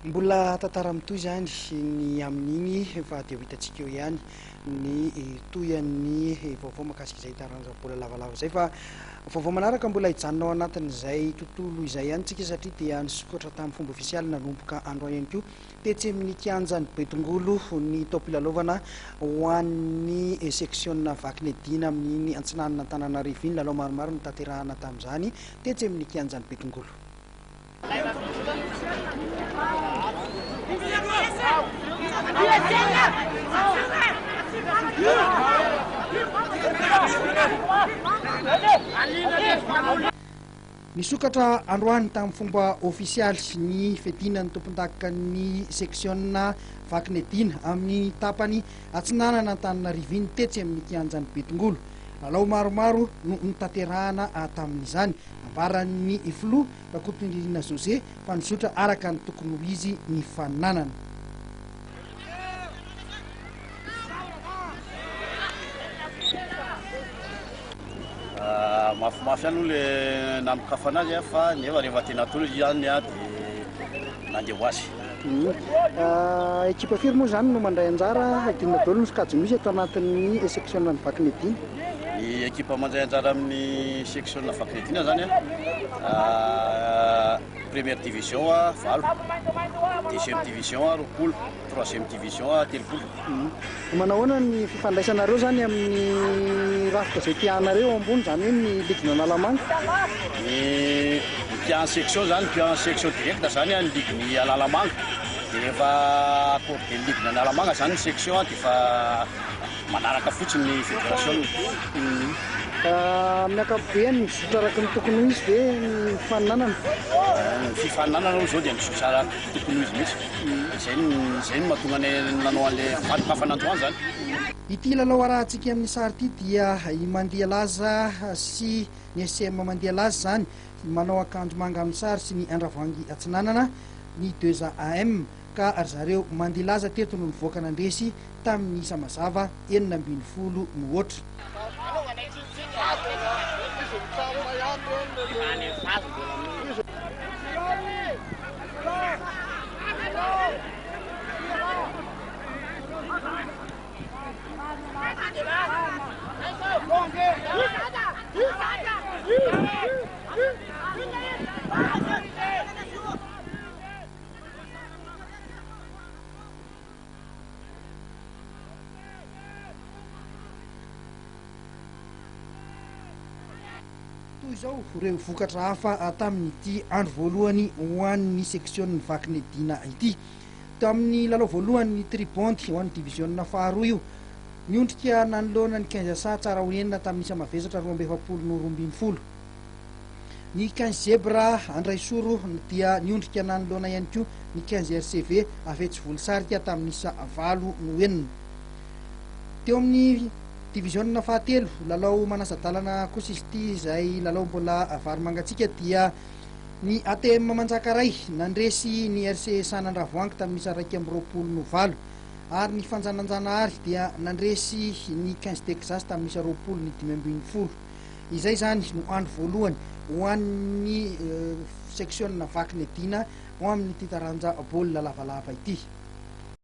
Mbola tantara mitoy zany ny amin'igny fa dia ho hitantsika eo ihany ny toyan'ny vaovao mahakasika izay taranja bola lavalava zay fa vaovao manaraka mbola hijanona ao anatin'izay tontolo izay ihany tsika satria dia nisokotra tamin'ny fomba ofisialy nanomboka andro ihany koa tetsy amin'ny kianjan'ny Betongolo ny taom-pilalaovana ho an'ny seksiona Vakinedina amin'ny antsinanana Antananarivo iny lalao maromaro no tanterahana tamin'izany tetsy amin'ny kianjan'ny Betongolo. Nisokatra androany tamin'ny fomba ofisialy ny fedinan'ny tompondaaka ny seksiona Vakinedina amin'ny tapany atsinanana Antananarivo iny tetsy amin'ny kianjan'ny Betongolo. Lalao maromaro no nitanterahana tamin'izany ambaran'ny filoha Rakotondririna José fa nizotra araka ny tokony ho izy ny fananana. Mafimafy any le namokafa anazy fa nefa rehefa tena tolo ihany dia nandeha ho azy. Ekipa firy moa zany no mandray anjara Dina Dolo ny sokajiny misy ato anatin'ny seksiona ny Vakinedina. Ny ekipa mandray anjara amin'ny seksiona Vakinedina zany première division valo, deuxième division roapolo, troisième division telopolo. Manahoana ny fifandraisanareo zany amin'ny rafitra izay tianareo ambony zany hoe ny ligina Analamanga? Ny mpian section zany mpian section directe zany ny liginy Analamanga dia rehefa accordé ny liginy Analamanga zany ny section dia efa manaraka fotsiny ny fédération. Amin'ny ankapobeny mizotra araka ny tokony ho izy ve ny fananana? Ny fifananana zao dia mizotra araka tokony ho izy mihitsy. Izay no mahatonga nanao an'ilay fadikafana androany zany. Ity lalao arahantsika amin'ny sary ity dia mandeha laza sy ny SM mandeha laza zany manao akanjo manga amin'ny sary sy ny andravoangy atsinanana ny 2 AM ka ary zareo mandeha laza teto no nivoaka nandresy tamin'ny isa mazava 420 no oatra. Izao ireo vokatra hafa tamin'ity andro voalohany ho an'ny seksiona Vakinedina ity. Tamin'ny lalao voalohany ny tribondy ho an'ny divisiona faharoa io niondrika nanoloana ny 15 sa tsara ho enina tamin'ny isa mavesatra 220. Ny 15 zebra andray soro dia niondrika nanoloana ihany koa ny 15 RCV afetsy volisarika tamin'ny isa 9 no enina. Teo amin'ny divisiona fahatelo lalao manasadalana kosa izy ity izay lalao mbola vary mangatsika dia ny ATM Manjakaray nandresy ny RC Sanandravoangy tamin'ny isa 220 ary ny Fanjananjanahary dia nandresy ny 15 Texas tamin'ny isa 20 izay zany no andro voalohany ho an'ny seksiona Vakinedina ho amin'ny ity taranja baolina lavalava ity.